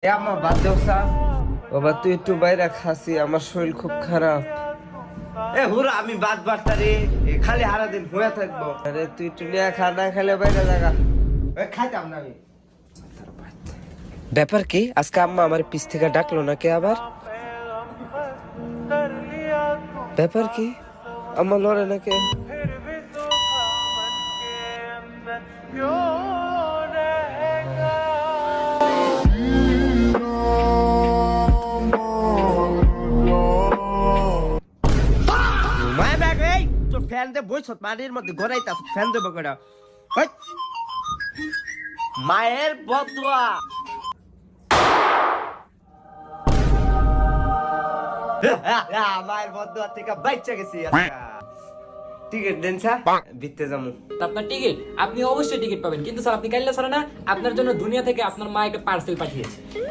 এ আম্মা বাদ দেও সা বাবা তুই একটু বাইরে খাসি আমার শরীর খুব খারাপ এ হুরা আমি বাদ বাড়তা রে খালি হারা দিন হয়ে থাকবো আরে তুই একটু নিয়ে খা না খেলে বাইরে জায়গা খাইতাম না আমি ব্যাপার কি আজকে আম্মা আমার পিছ থেকে ডাকলো নাকি আবার ব্যাপার কি আম্মা লড়ে নাকি ফ্যান দে বই সত মাটির মধ্যে গড়াইতা ফ্যান দেবো কটা মায়ের বদুয়া মায়ের বদুয়া থেকে বাইচা গেছি টিকিট দেন স্যার ভিতরে যাবো আপনার টিকিট আপনি অবশ্যই টিকিট পাবেন, কিন্তু স্যার আপনি কাইল্লা ছাড়া না, আপনার জন্য দুনিয়া থেকে আপনার মা একটা পার্সেল পাঠিয়েছে।